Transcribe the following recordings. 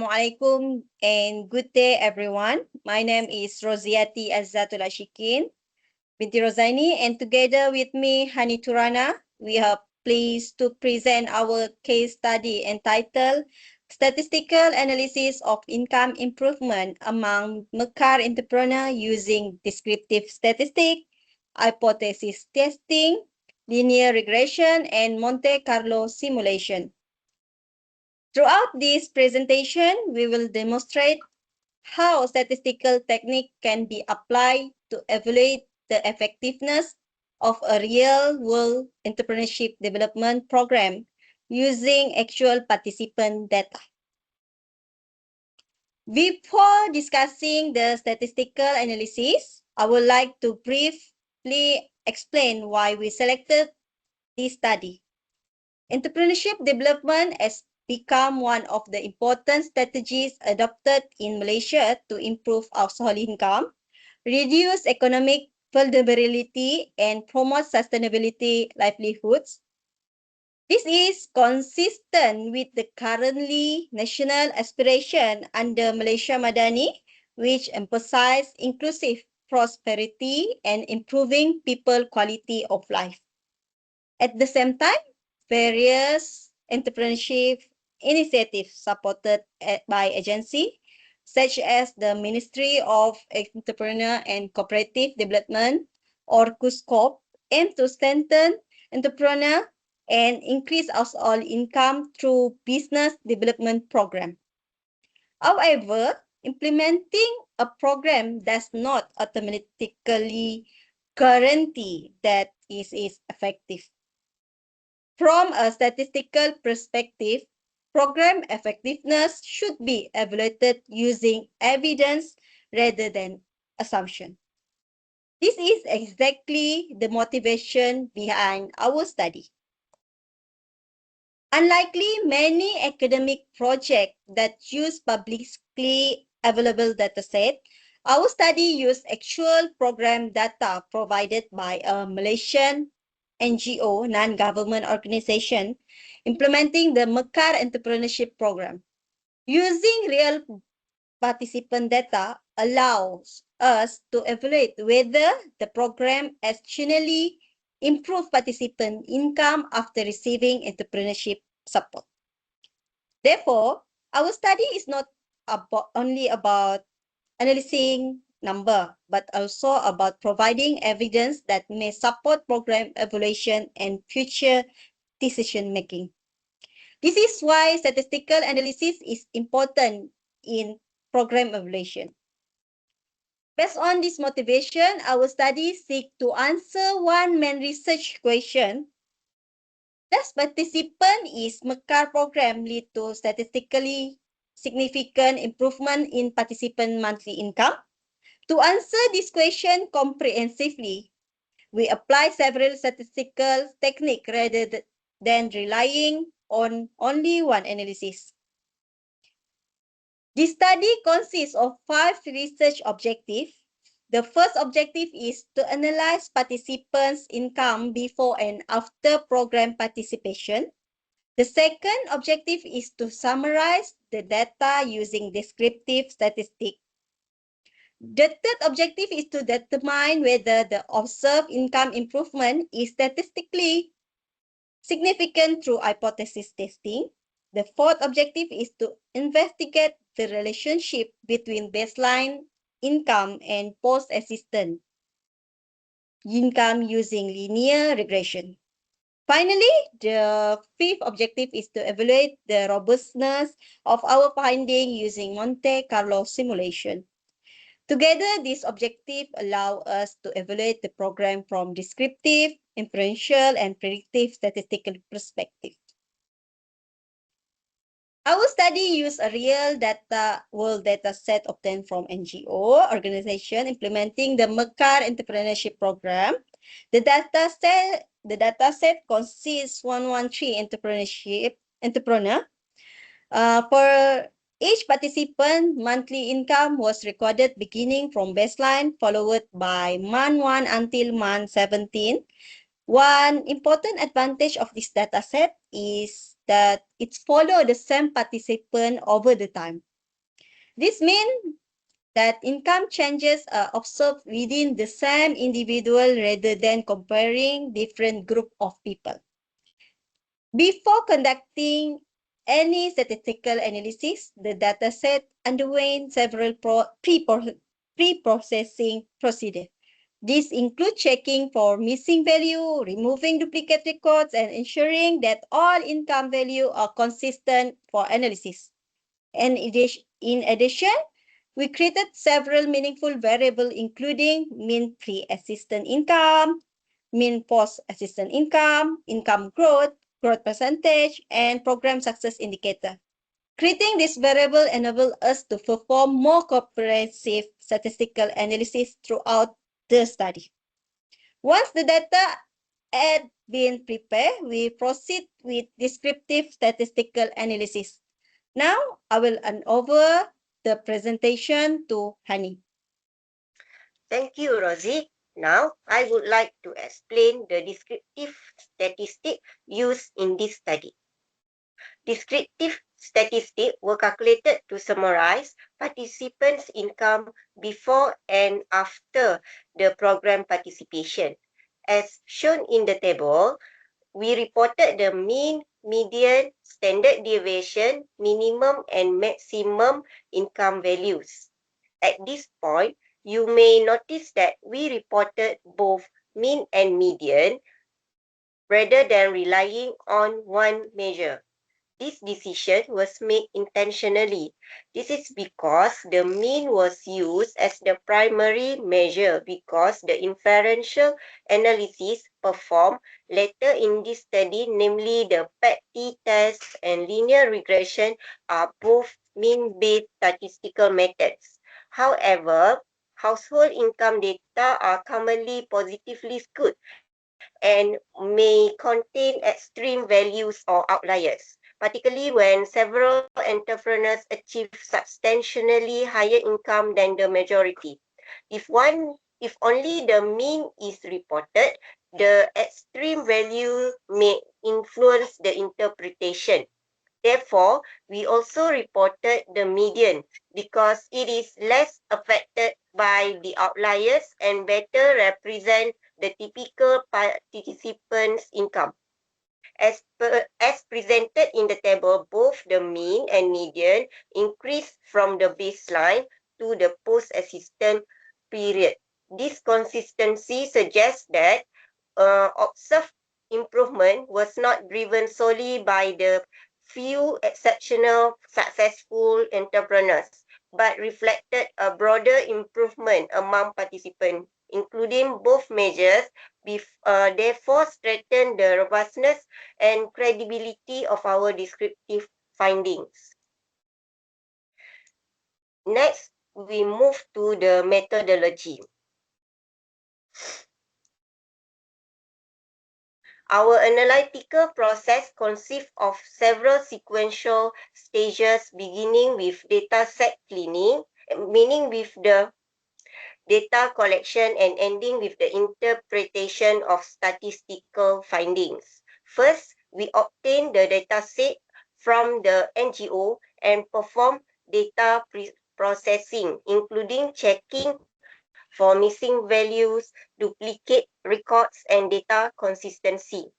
Assalamualaikum and good day everyone. My name is Roziati Azzatul Ashikin binti Rozaini, and together with me Hani Turana, we are pleased to present our case study entitled Statistical Analysis of Income Improvement Among Mekar Entrepreneurs Using Descriptive Statistics, Hypothesis Testing, Linear Regression, and Monte Carlo Simulation. Throughout this presentation, we will demonstrate how statistical technique can be applied to evaluate the effectiveness of a real-world entrepreneurship development program using actual participant data. Before discussing the statistical analysis, I would like to briefly explain why we selected this study. Entrepreneurship development has become one of the important strategies adopted in Malaysia to improve household income, reduce economic vulnerability, and promote sustainability livelihoods. This is consistent with the currently national aspiration under Malaysia Madani, which emphasize inclusive prosperity and improving people quality of life. At the same time, various entrepreneurship initiatives supported by agencies such as the Ministry of Entrepreneur and Cooperative Development or CUSCOP aim to strengthen entrepreneur and increase household income through business development program. However, implementing a program does not automatically guarantee that it is effective. From a statistical perspective, program effectiveness should be evaluated using evidence rather than assumption. This is exactly the motivation behind our study. Unlikely many academic projects that use publicly available dataset, our study used actual program data provided by a Malaysian NGO, non-government organization, implementing the Mekar Entrepreneurship Program. Using real participant data allows us to evaluate whether the program has genuinely improved participant income after receiving entrepreneurship support. Therefore, our study is not only about analyzing number, but also about providing evidence that may support program evaluation and future decision making. This is why statistical analysis is important in program evaluation. Based on this motivation, our study seeks to answer one main research question. Does participant is Mekar program lead to statistically significant improvement in participant monthly income? To answer this question comprehensively, we apply several statistical techniques rather than relying on only one analysis. This study consists of 5 research objectives. The first objective is to analyze participants' income before and after program participation. The second objective is to summarize the data using descriptive statistics. The third objective is to determine whether the observed income improvement is statistically significant through hypothesis testing. The fourth objective is to investigate the relationship between baseline income and post-assistant income using linear regression. Finally, the fifth objective is to evaluate the robustness of our finding using Monte Carlo simulation. Together, these objectives allow us to evaluate the program from descriptive, inferential, and predictive statistical perspective. Our study used a real world data set obtained from NGO organization implementing the Mekar Entrepreneurship Program. The data set consists 113 entrepreneur. For each participant, monthly income was recorded beginning from baseline, followed by month 1 until month 17. One important advantage of this data set is that it follows the same participant over the time. This means that income changes are observed within the same individual rather than comparing different groups of people. Before conducting any statistical analysis, the dataset underwent several pre-processing procedures. These include checking for missing value, removing duplicate records, and ensuring that all income values are consistent for analysis. And in addition, we created several meaningful variables, including mean pre-assistant income, mean post-assistant income, income growth, growth percentage, and program success indicator. Creating this variable enables us to perform more comprehensive statistical analysis throughout the study. Once the data had been prepared, we proceed with descriptive statistical analysis. Now, I will hand over the presentation to Hani. Thank you, Rosie. Now, I would like to explain the descriptive statistic used in this study. Descriptive statistics were calculated to summarize participants' income before and after the program participation. As shown in the table, we reported the mean, median, standard deviation, minimum and maximum income values. At this point, you may notice that we reported both mean and median rather than relying on one measure. This decision was made intentionally. This is because the mean was used as the primary measure because the inferential analysis performed later in this study, namely the PET-T test and linear regression, are both mean-based statistical methods. However, household income data are commonly positively skewed and may contain extreme values or outliers, particularly when several entrepreneurs achieve substantially higher income than the majority. If only the mean is reported, the extreme value may influence the interpretation. Therefore, we also reported the median because it is less affected by the outliers and better represent the typical participant's income. As presented in the table, both the mean and median increased from the baseline to the post-assistant period. This consistency suggests that observed improvement was not driven solely by the few exceptional successful entrepreneurs, but reflected a broader improvement among participants, including both measures, therefore strengthen the robustness and credibility of our descriptive findings. Next, we move to the methodology. Our analytical process consists of several sequential stages beginning with data set cleaning, meaning with the data collection and ending with the interpretation of statistical findings. First, we obtain the data set from the NGO and perform data processing, including checking for missing values, duplicate records, and data consistency.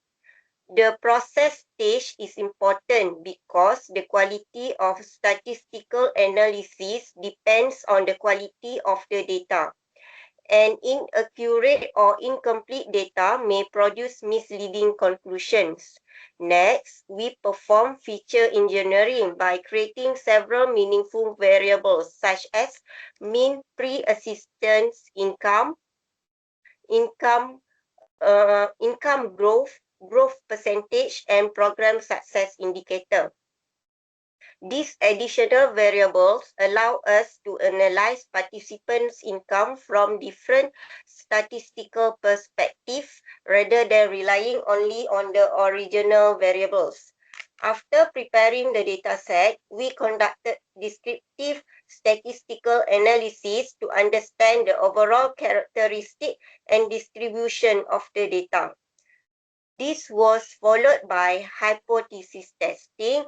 The process stage is important because the quality of statistical analysis depends on the quality of the data. And inaccurate or incomplete data may produce misleading conclusions. Next, we perform feature engineering by creating several meaningful variables such as mean pre-assistance income growth percentage, and program success indicator. These additional variables allow us to analyze participants' income from different statistical perspectives rather than relying only on the original variables. After preparing the dataset, we conducted descriptive statistical analysis to understand the overall characteristic and distribution of the data. This was followed by hypothesis testing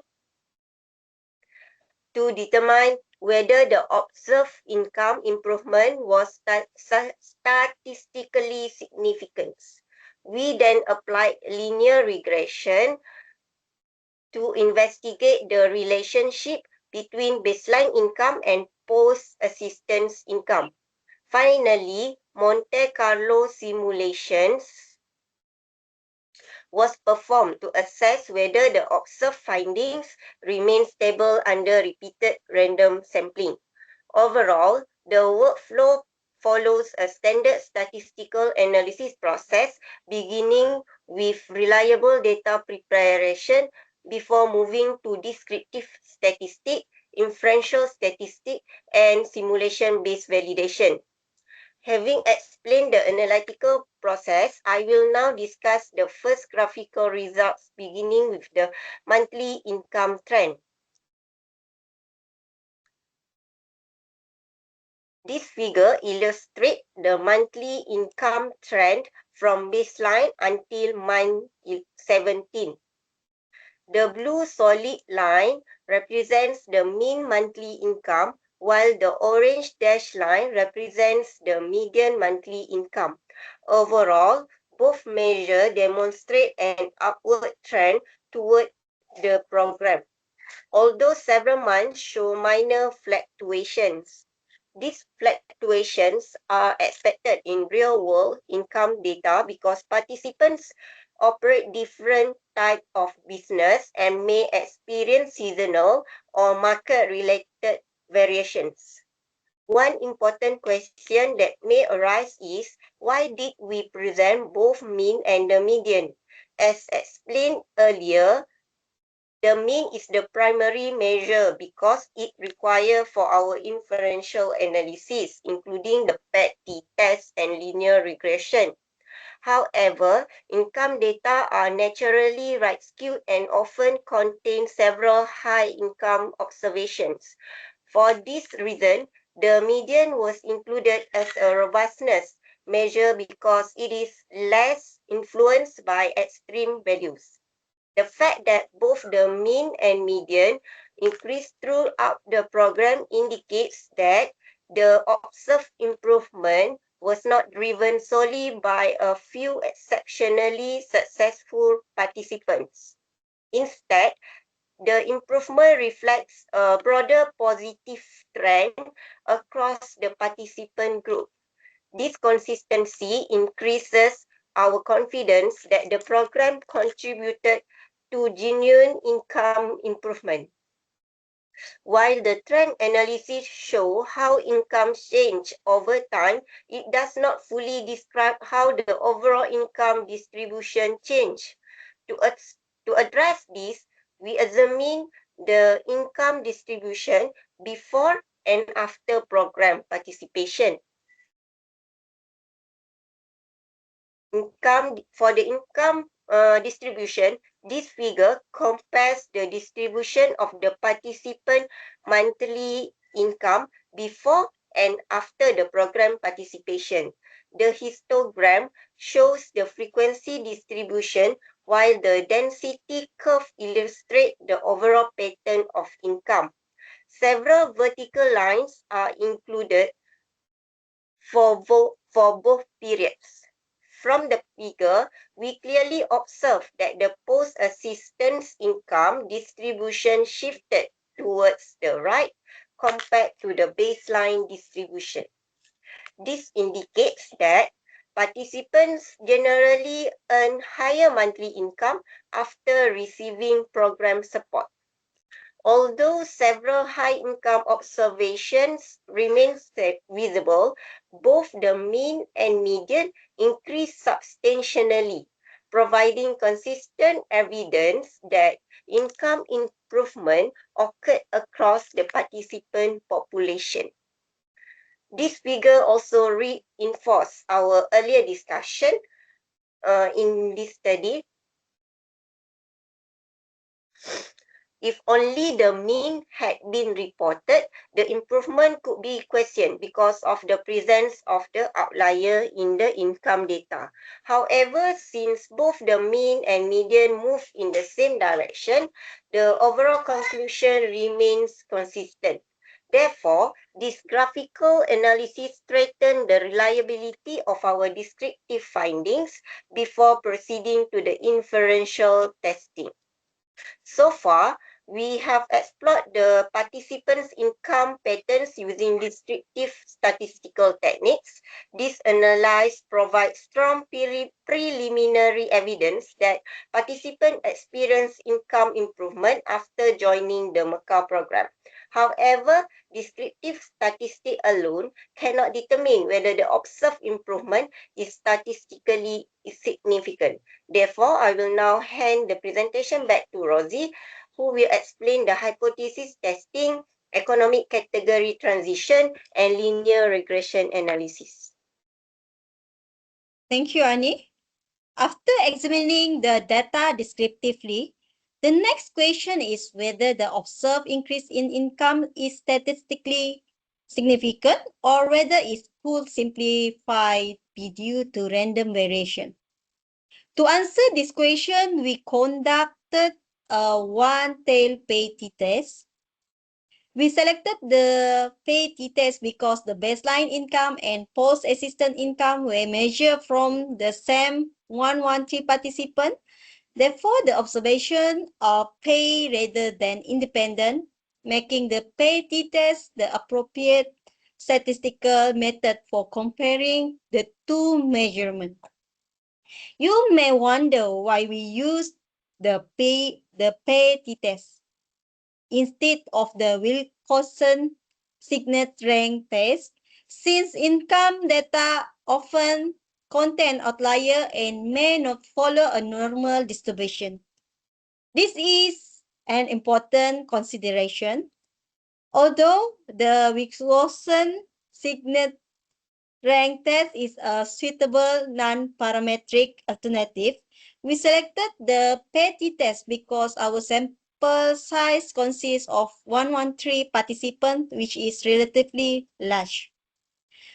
to determine whether the observed income improvement was statistically significant. We then applied linear regression to investigate the relationship between baseline income and post-assistance income. Finally, Monte Carlo simulations was performed to assess whether the observed findings remain stable under repeated random sampling. Overall, the workflow follows a standard statistical analysis process, beginning with reliable data preparation before moving to descriptive statistic, inferential statistic, and simulation-based validation. Having explained the analytical process, I will now discuss the first graphical results, beginning with the monthly income trend. This figure illustrates the monthly income trend from baseline until month 17. The blue solid line represents the mean monthly income, while the orange dashed line represents the median monthly income. Overall, both measures demonstrate an upward trend toward the program, although several months show minor fluctuations. These fluctuations are expected in real-world income data because participants operate different types of business and may experience seasonal or market-related variations. One important question that may arise is, why did we present both mean and the median? As explained earlier, the mean is the primary measure because it requires for our inferential analysis, including the PET-t-test and linear regression. However, income data are naturally right-skewed and often contain several high-income observations. For this reason, the median was included as a robustness measure because it is less influenced by extreme values. The fact that both the mean and median increased throughout the program indicates that the observed improvement was not driven solely by a few exceptionally successful participants. Instead, the improvement reflects a broader positive trend across the participant group. This consistency increases our confidence that the program contributed to genuine income improvement. While the trend analysis shows how income change over time, it does not fully describe how the overall income distribution changed. To address this, we examine the income distribution before and after program participation. For the income distribution, this figure compares the distribution of the participant monthly income before and after the program participation. The histogram shows the frequency distribution, while the density curve illustrates the overall pattern of income. Several vertical lines are included for both periods. From the figure, we clearly observe that the post-assistance income distribution shifted towards the right compared to the baseline distribution. This indicates that participants generally earn higher monthly income after receiving program support. Although several high-income observations remain visible, both the mean and median increased substantially, providing consistent evidence that income improvement occurred across the participant population. This figure also reinforces our earlier discussion in this study. If only the mean had been reported, the improvement could be questioned because of the presence of the outlier in the income data. However, since both the mean and median move in the same direction, the overall conclusion remains consistent. Therefore, this graphical analysis strengthens the reliability of our descriptive findings before proceeding to the inferential testing. So far, we have explored the participants' income patterns using descriptive statistical techniques. This analysis provides strong preliminary evidence that participants experience income improvement after joining the MECA program. However, descriptive statistics alone cannot determine whether the observed improvement is statistically significant. Therefore, I will now hand the presentation back to Rosie, who will explain the hypothesis testing, economic category transition, and linear regression analysis. Thank you, Annie. After examining the data descriptively, the next question is whether the observed increase in income is statistically significant or whether it could simplify be due to random variation. To answer this question, we conducted a one-tail pay-T test. We selected the pay-T test because the baseline income and post-assistant income were measured from the same 113 participant. Therefore, the observation are pay rather than independent, making the pay-T test the appropriate statistical method for comparing the two measurements. You may wonder why we use the pay-T test instead of the Wilcoxon Signet Rank test, since income data often contain outlier and may not follow a normal distribution. This is an important consideration. Although the Wilcoxon Signet Rank test is a suitable non-parametric alternative, we selected the pay-T test because our sample size consists of 113 participants, which is relatively large.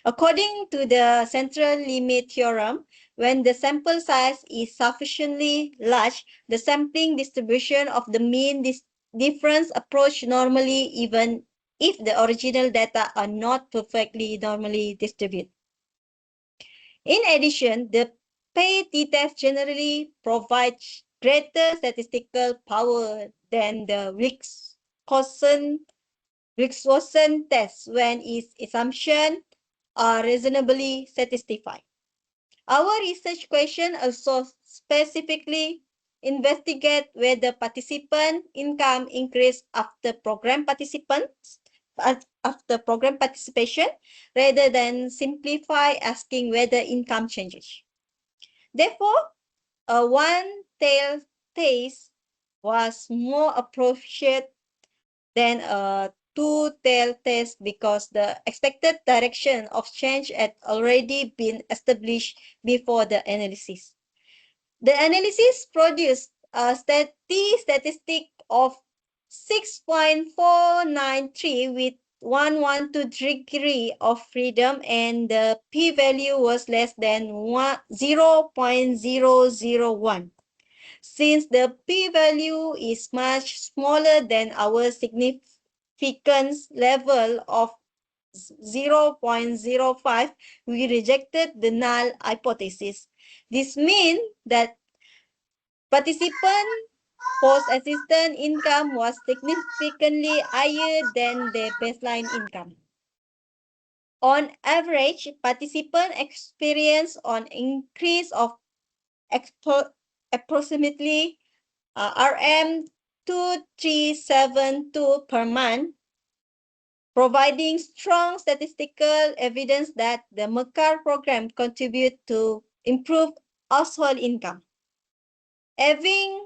According to the central limit theorem, when the sample size is sufficiently large, the sampling distribution of the mean difference approach normally even if the original data are not perfectly normally distributed. In addition, the pay-T test generally provides greater statistical power than the Wilcoxon test when its assumptions are reasonably satisfied. Our research question also specifically investigate whether participant income increased after program participation rather than simplify asking whether income changes. Therefore, a one-tailed test was more appropriate than a two-tailed test because the expected direction of change had already been established before the analysis. The analysis produced a statistic of 6.493 with 112 degree of freedom, and the p-value was less than 0.001. Since the p-value is much smaller than our significance level of 0.05, we rejected the null hypothesis. This means that participant post-assistant income was significantly higher than their baseline income. On average, participants experience an increase of approximately RM 2372 per month, providing strong statistical evidence that the MECA program contributes to improve household income. Having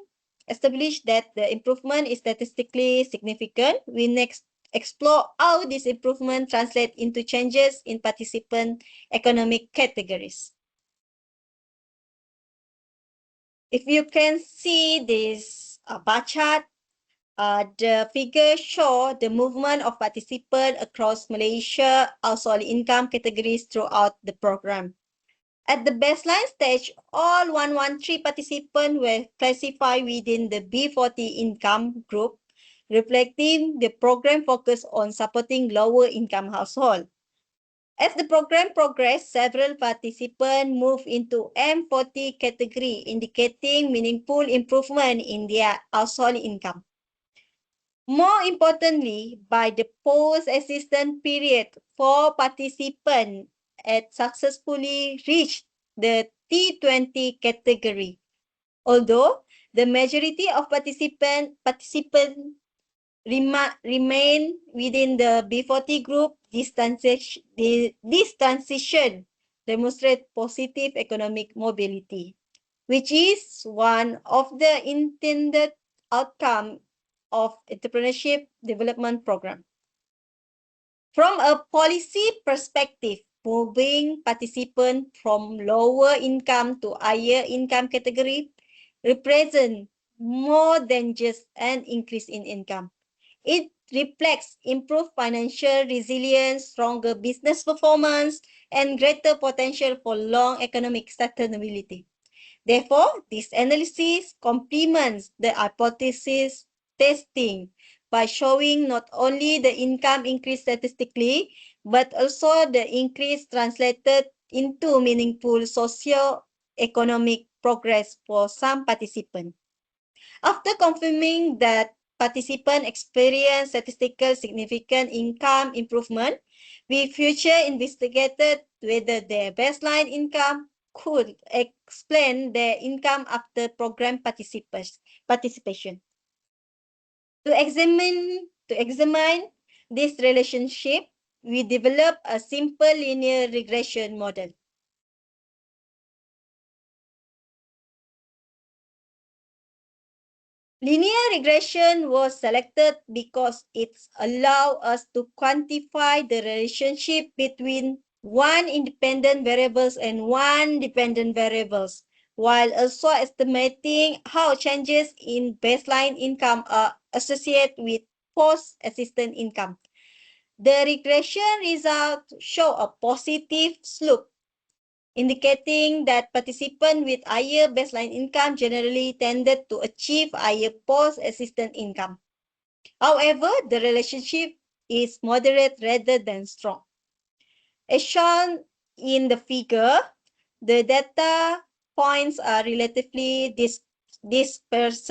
established that the improvement is statistically significant, we next explore how this improvement translates into changes in participant economic categories. If you can see this bar chart, the figures show the movement of participants across Malaysia household income categories throughout the program. At the baseline stage, all 113 participants were classified within the B40 income group, reflecting the program focus on supporting lower income households. As the program progressed, several participants moved into M40 category, indicating meaningful improvement in their household income. More importantly, by the post-assistance period, 4 participants had successfully reached the T20 category. Although the majority of participants remain within the B40 group, this transition demonstrates positive economic mobility, which is one of the intended outcomes of entrepreneurship development program. From a policy perspective, moving participants from lower income to higher income category represents more than just an increase in income. It reflects improved financial resilience, stronger business performance, and greater potential for long economic sustainability. Therefore, this analysis complements the hypothesis testing by showing not only the income increase statistically, but also the increase translated into meaningful socio-economic progress for some participants. After confirming that participants experience statistical significant income improvement, we further investigated whether their baseline income could explain their income after program participation. To examine this relationship, we developed a simple linear regression model. Linear regression was selected because it allows us to quantify the relationship between one independent variables and one dependent variables, while also estimating how changes in baseline income are associated with post-assistant income. The regression results show a positive slope, indicating that participants with higher baseline income generally tended to achieve higher post-assistant income. However, the relationship is moderate rather than strong. As shown in the figure, the data points are relatively dispersed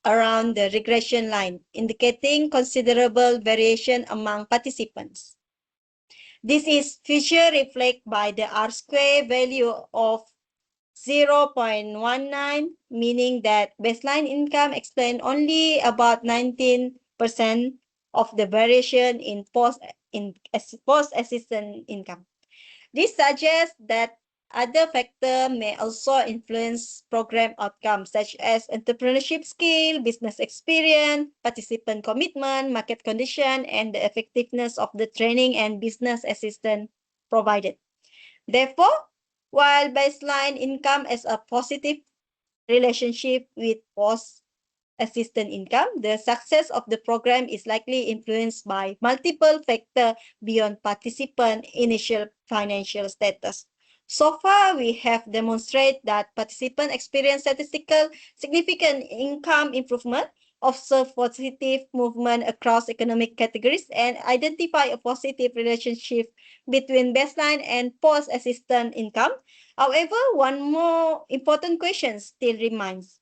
around the regression line, indicating considerable variation among participants. This is further reflected by the R-square value of 0.19, meaning that baseline income explains only about 19% of the variation in post-assistant income. This suggests that other factors may also influence program outcomes such as entrepreneurship skill, business experience, participant commitment, market condition, and the effectiveness of the training and business assistance provided. Therefore, while baseline income has a positive relationship with post-assistant income, the success of the program is likely influenced by multiple factors beyond participant initial financial status. So far, we have demonstrated that participants experience statistical significant income improvement, observe positive movement across economic categories, and identify a positive relationship between baseline and post-assistant income. However, one more important question still remains.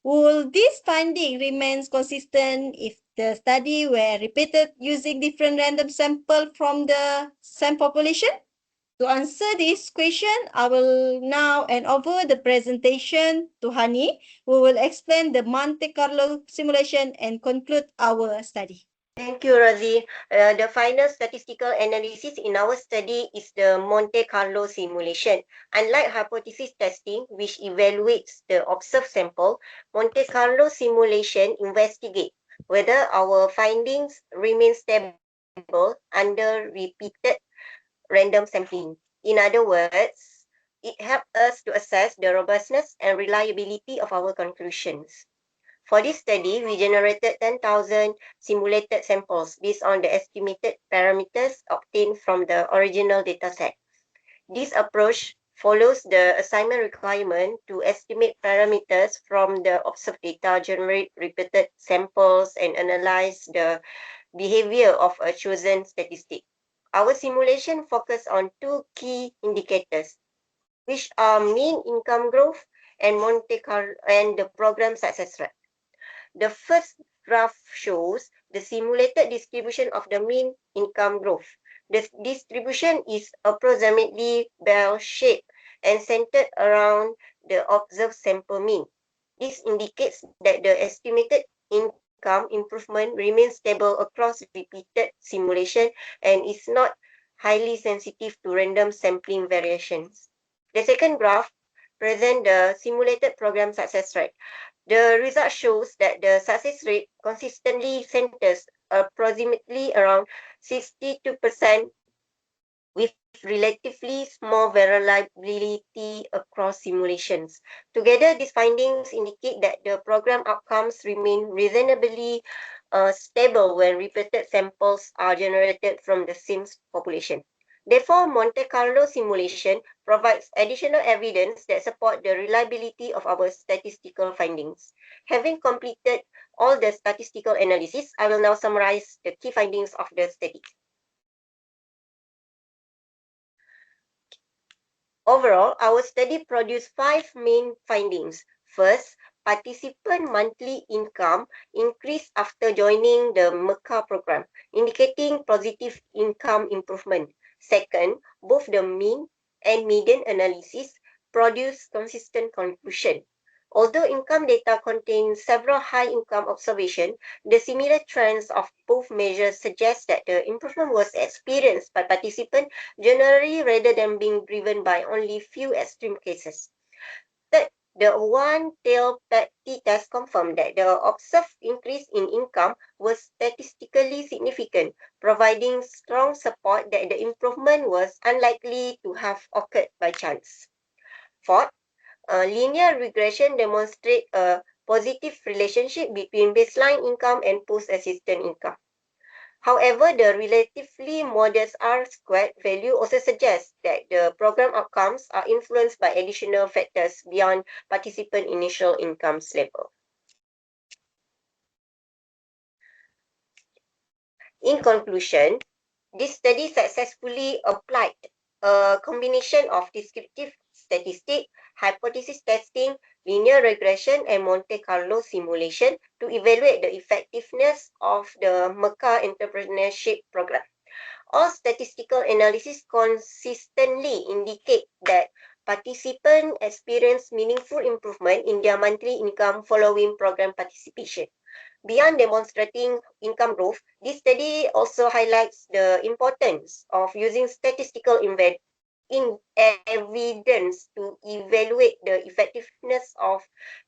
Will this finding remain consistent if the study were repeated using different random samples from the same population? To answer this question, I will now hand over the presentation to Hani, who will explain the Monte Carlo simulation and conclude our study. Thank you, Rosie. The final statistical analysis in our study is the Monte Carlo simulation. Unlike hypothesis testing, which evaluates the observed sample, Monte Carlo simulation investigates whether our findings remain stable under repeated random sampling. In other words, it helps us to assess the robustness and reliability of our conclusions. For this study, we generated 10,000 simulated samples based on the estimated parameters obtained from the original dataset. This approach follows the assignment requirement to estimate parameters from the observed data, generate repeated samples, and analyze the behavior of a chosen statistic. Our simulation focus on two key indicators, which are mean income growth and Monte Carlo and the program success rate. The first graph shows the simulated distribution of the mean income growth. The distribution is approximately bell-shaped and centered around the observed sample mean. This indicates that the estimated income improvement remains stable across repeated simulation and is not highly sensitive to random sampling variations. The second graph presents the simulated program success rate. The result shows that the success rate consistently centers approximately around 62% with relatively small variability across simulations. Together, these findings indicate that the program outcomes remain reasonably stable when repeated samples are generated from the same population. Therefore, Monte Carlo simulation provides additional evidence that support the reliability of our statistical findings. Having completed all the statistical analysis, I will now summarize the key findings of the study. Overall, our study produced five main findings. First, participant monthly income increased after joining the MECA program, indicating positive income improvement. Second, both the mean and median analysis produced consistent conclusion. Although income data contains several high-income observations, the similar trends of both measures suggest that the improvement was experienced by participants generally rather than being driven by only few extreme cases. Third, the one-tailed t-test confirmed that the observed increase in income was statistically significant, providing strong support that the improvement was unlikely to have occurred by chance. Fourth, linear regression demonstrates a positive relationship between baseline income and post-assistant income. However, the relatively modest R-squared value also suggests that the program outcomes are influenced by additional factors beyond participant initial incomes level. In conclusion, this study successfully applied a combination of descriptive statistics, hypothesis testing, linear regression, and Monte Carlo simulation to evaluate the effectiveness of the MECA entrepreneurship program. All statistical analysis consistently indicate that participants experience meaningful improvement in their monthly income following program participation. Beyond demonstrating income growth, this study also highlights the importance of using statistical evidence to evaluate the effectiveness of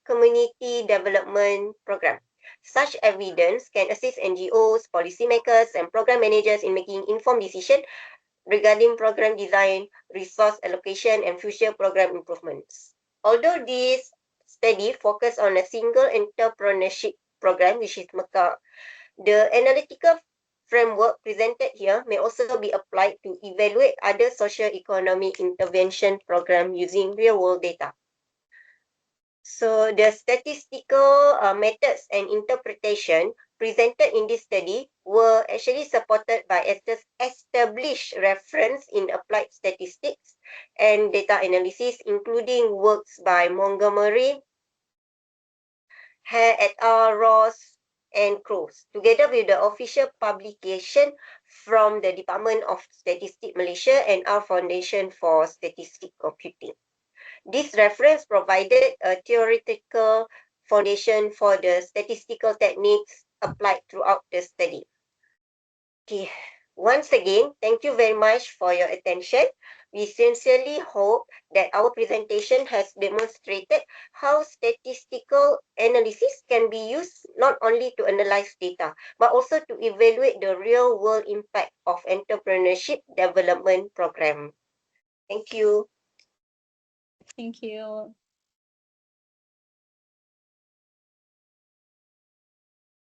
community development program. Such evidence can assist NGOs, policymakers, and program managers in making informed decisions regarding program design, resource allocation, and future program improvements. Although this study focused on a single entrepreneurship program, which is MECA, the analytical framework presented here may also be applied to evaluate other socio-economic intervention programs using real-world data. So the statistical methods and interpretation presented in this study were actually supported by established reference in applied statistics and data analysis, including works by Montgomery, Hare et al., Ross, and Cross, together with the official publication from the Department of Statistics Malaysia and our Foundation for Statistic Computing. This reference provided a theoretical foundation for the statistical techniques applied throughout the study. Okay. Once again, thank you very much for your attention. We sincerely hope that our presentation has demonstrated how statistical analysis can be used not only to analyze data, but also to evaluate the real-world impact of entrepreneurship development program. Thank you. Thank you.